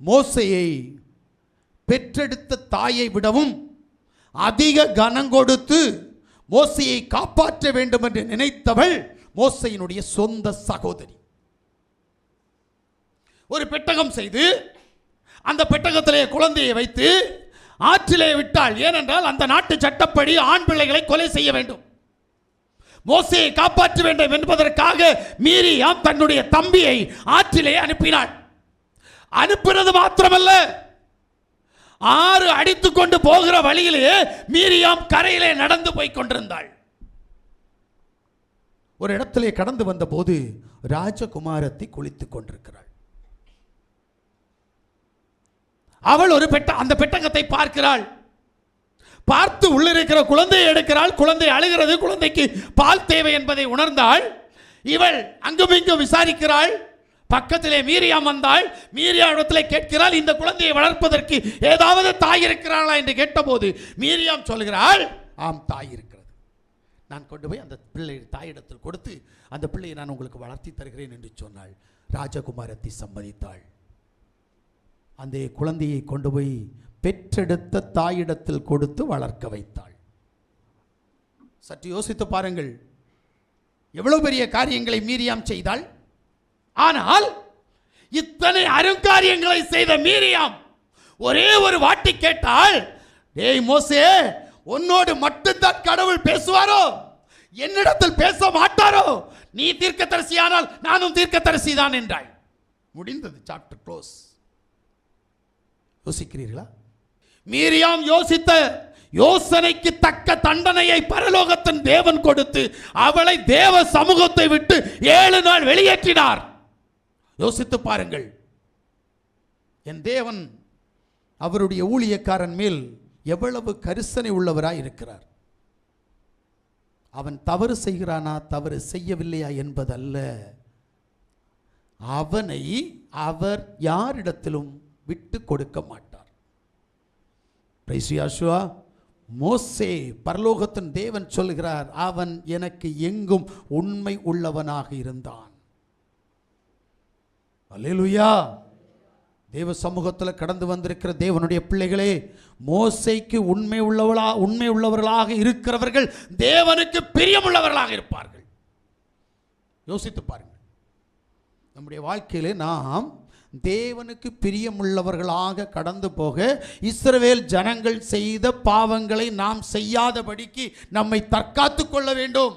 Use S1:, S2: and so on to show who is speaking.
S1: மோசேயை பெற்றெடுத்த தாயை விடவும் அதிக கனம் கொடுத்து மோசேயை காப்பாற்ற வேண்டும் என்று நினைத்தவள் மோசேயினுடைய சொந்த சகோதரி. ஒரு பெட்டகம் செய்து அந்த பெட்டகத்திலே குழந்தையை வைத்து ஆற்றிலே விட்டாள். ஏனென்றால் அந்த நாட்டு சட்டப்படி ஆண் பிள்ளைகளை கொலை செய்ய வேண்டும். மோசேயை காப்பாற்ற வேண்டும் என்பதற்காக மீரியாம் தன்னுடைய தம்பியை ஆற்றிலே அனுப்பினாள். அனுப்பினது மாத்திரமல்ல, ஆறு அடித்துக் கொண்டு போகிற வழியிலே மீரியாம் கரையிலே நடந்து போய் கொண்டிருந்தாள். ஒரு இடத்திலே கடந்து வந்த போது ராஜகுமாரத்தை குளித்துக் கொண்டிருக்கிறாள். அவள் அந்த பெட்டகத்தை பார்க்கிறாள். பார்த்து உள்ளிருக்கிற குழந்தையை எடுக்கிறாள். குழந்தை அழுகிறது. குழந்தைக்கு பால் தேவை என்பதை உணர்ந்தாள். இவள் அங்கும் இங்கும் விசாரிக்கிறாள். பக்கத்திலே மீரியாம் வந்தாள். மீரியாமிடத்திலே கேட்கிறாள், இந்த குழந்தையை வளர்ப்பதற்கு ஏதாவது தாய் இருக்கிறாளா என்று கேட்டபோது மீரியாம் சொல்கிறாள், ஆம், தாய் இருக்கிறது. நான் கொண்டு போய் அந்த பிள்ளை தாயிடத்தில் கொடுத்து அந்த பிள்ளையை நான் உங்களுக்கு வளர்த்தி தருகிறேன் என்று சொன்னாள். ராஜகுமாரத்தை சம்மதித்தாள். அந்த குழந்தையை கொண்டு போய் பெற்றெடுத்த தாயிடத்தில் கொடுத்து வளர்க்க வைத்தாள். சற்று யோசித்து பாருங்கள், எவ்வளவு பெரிய காரியங்களை மீரியாம் செய்தாள். ஆனால் இத்தனை அருங்காரியங்களை செய்த மீரியாம் ஒரே ஒரு வாட்டி கேட்டால், டேய் மோசே, உன்னோடு மட்டும்தான் கடவுள் பேசுவாரோ, என்னிடத்தில் பேச மாட்டாரோ? நீ தீர்க்கதரிசியானால் நானும் தீர்க்கதரிசி தான் என்றாள். முடிந்தது, சாப்டர் க்ளோஸ். யோசிக்கிறீர்களா? மீரியாம் யோசித்த யோசனைக்கு தக்க தண்டனையை பரலோகத்தின் தேவன் கொடுத்து அவளை தேவ சமூகத்தை விட்டு 7 நாள் வெளியேற்றினார். யோசித்து பாருங்கள். என் தேவன் அவருடைய ஊழியக்காரன் மேல் எவ்வளவு கரிசனை உள்ளவராய் இருக்கிறார். அவன் தவறு செய்கிறானா தவறு செய்யவில்லையா என்பதல்ல, அவனை அவர் யாரிடத்திலும் விட்டு கொடுக்க மாட்டார். பிரைஸ் யாசுவா. மோசே, பரலோகத்தின் தேவன் சொல்கிறார், அவன் எனக்கு எங்கும் உண்மை உள்ளவனாக இருந்தான். அல்லேலூயா. தேவ சமூகத்தில் கடந்து வந்திருக்கிற தேவனுடைய பிள்ளைகளே, மோசேக்கு உண்மை உள்ளவர்களாக இருக்கிறவர்கள் தேவனுக்கு பிரியமுள்ளவர்களாக இருப்பார்கள். யோசித்து பாருங்கள். நம்முடைய வாழ்க்கையிலே நாம் தேவனுக்கு பிரியமுள்ளவர்களாக கடந்து போக இஸ்ரவேல் ஜனங்கள் செய்த பாவங்களை நாம் செய்யாதபடிக்கு நம்மை தற்காத்துக் கொள்ள வேண்டும்.